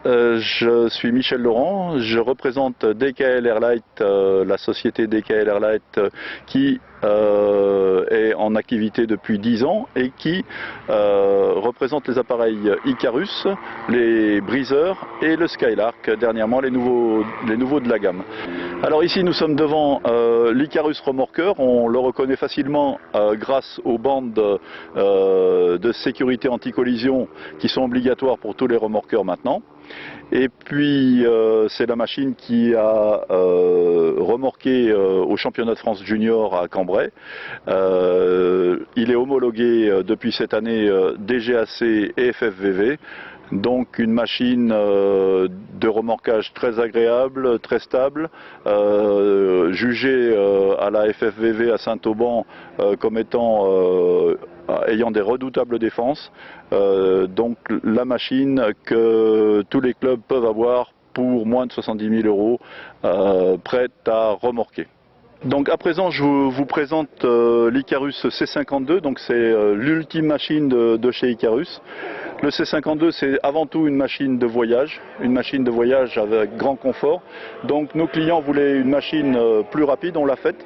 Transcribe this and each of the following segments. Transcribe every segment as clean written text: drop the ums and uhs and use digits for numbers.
Je suis Michel Laurent, je représente DKL Airlight, la société DKL Airlight qui est en activité depuis 10 ans et qui représente les appareils Icarus, les Breezer et le Skylark, dernièrement les nouveaux de la gamme. Alors ici nous sommes devant l'Icarus remorqueur, on le reconnaît facilement grâce aux bandes de sécurité anti-collision qui sont obligatoires pour tous les remorqueurs maintenant. Et puis c'est la machine qui a remorqué au championnat de France junior à Cambrai. Il est homologué depuis cette année DGAC et FFVV. Donc une machine de remorquage très agréable, très stable, jugée à la FFVV à Saint-Auban comme étant ayant des redoutables défenses. Donc la machine que tous les clubs peuvent avoir pour moins de 70 000 €, prête à remorquer. Donc à présent je vous présente l'Icarus C52, donc c'est l'ultime machine de chez Icarus. Le C52 c'est avant tout une machine de voyage avec grand confort. Donc nos clients voulaient une machine plus rapide, on l'a faite.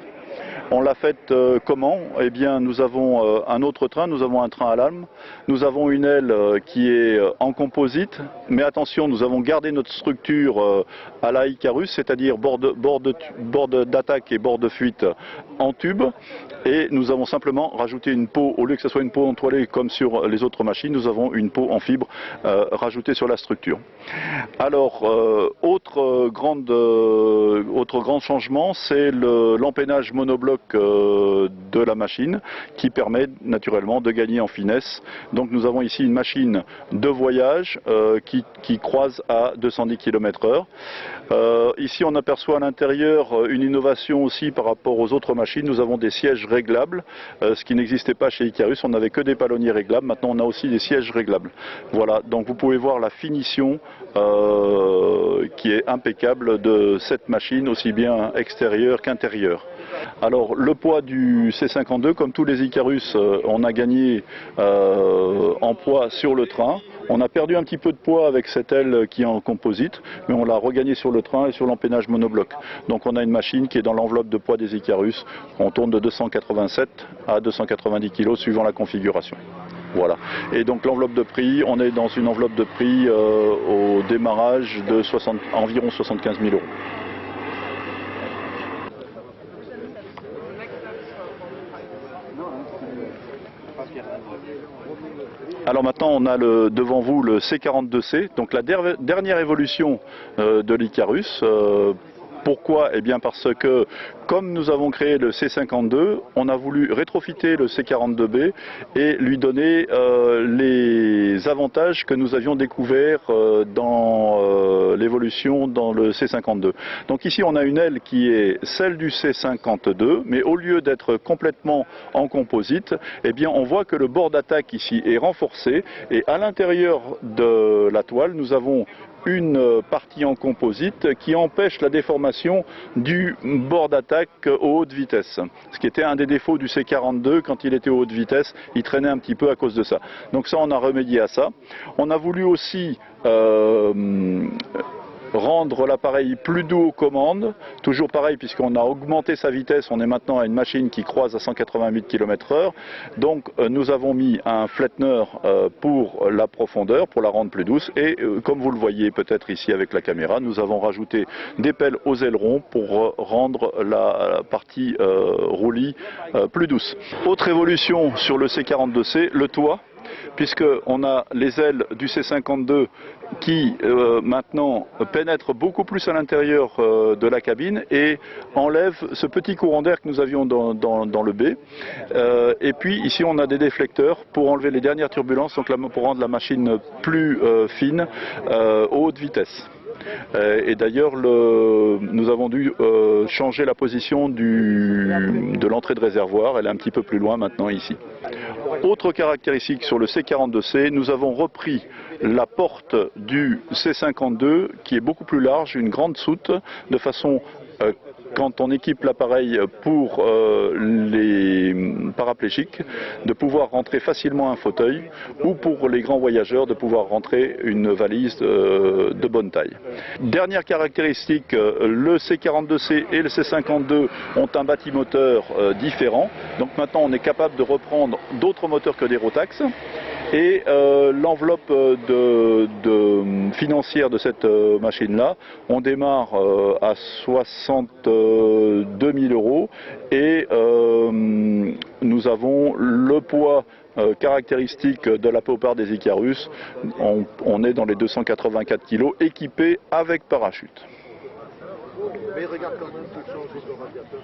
On l'a faite comment? Eh bien nous avons un autre train, nous avons un train à lame, nous avons une aile qui est en composite, mais attention, nous avons gardé notre structure à la Icarus, c'est-à-dire bord d'attaque et bord de fuite en tube, et nous avons simplement rajouté une peau, au lieu que ce soit une peau entoilée comme sur les autres machines, nous avons une peau en fibre rajoutée sur la structure. Alors, autre grand changement, c'est l'empennage monobloc de la machine qui permet naturellement de gagner en finesse. Donc nous avons ici une machine de voyage qui croise à 210 km/h. Ici on aperçoit à l'intérieur une innovation aussi par rapport aux autres machines. Nous avons des sièges réglables, ce qui n'existait pas chez Icarus. On n'avait que des palonniers réglables. Maintenant on a aussi des sièges réglables. Voilà, donc vous pouvez voir la finition qui est impeccable de cette machine, aussi bien extérieure qu'intérieure. Alors le poids du C52, comme tous les Icarus, on a gagné en poids sur le train. On a perdu un petit peu de poids avec cette aile qui est en composite, mais on l'a regagné sur le train et sur l'empennage monobloc. Donc on a une machine qui est dans l'enveloppe de poids des Icarus. On tourne de 287 à 290 kg suivant la configuration. Voilà. Et donc l'enveloppe de prix, on est dans une enveloppe de prix au démarrage de environ 75 000 €. Alors maintenant on a devant vous le C42C, donc la dernière évolution de l'Icarus. Pourquoi? Eh bien parce que comme nous avons créé le C52, on a voulu rétrofiter le C42B et lui donner les avantages que nous avions découverts dans l'évolution dans le C52. Donc ici on a une aile qui est celle du C52, mais au lieu d'être complètement en composite, eh bien on voit que le bord d'attaque ici est renforcé et à l'intérieur de la toile nous avons une partie en composite qui empêche la déformation du bord d'attaque aux hautes vitesses. Ce qui était un des défauts du C42 quand il était aux hautes vitesses, il traînait un petit peu à cause de ça. Donc ça on a remédié à ça. On a voulu aussi rendre l'appareil plus doux aux commandes, toujours pareil puisqu'on a augmenté sa vitesse, on est maintenant à une machine qui croise à 188 km/h, donc nous avons mis un flattener pour la profondeur, pour la rendre plus douce, et comme vous le voyez peut-être ici avec la caméra, nous avons rajouté des pelles aux ailerons pour rendre la partie roulis plus douce. Autre évolution sur le C42C, le toit, puisqu'on a les ailes du C52 qui maintenant pénètrent beaucoup plus à l'intérieur de la cabine et enlèvent ce petit courant d'air que nous avions dans le B. Et puis ici on a des déflecteurs pour enlever les dernières turbulences, donc pour rendre la machine plus fine aux hautes vitesses. Et d'ailleurs nous avons dû changer la position de l'entrée de réservoir, elle est un petit peu plus loin maintenant ici. Autre caractéristique sur le C42C, nous avons repris la porte du C52 qui est beaucoup plus large, une grande soute, de façon quand on équipe l'appareil pour les paraplégiques, de pouvoir rentrer facilement un fauteuil, ou pour les grands voyageurs de pouvoir rentrer une valise de bonne taille. Dernière caractéristique, le C42C et le C52 ont un bâtimoteur différent, donc maintenant on est capable de reprendre d'autres moteurs que des Rotax. Et l'enveloppe financière de cette machine-là, on démarre à 62 000 € et nous avons le poids caractéristique de la plupart des Icarus. On est dans les 284 kg équipés avec parachute. Mais regarde quand même tout change sur le radiateur.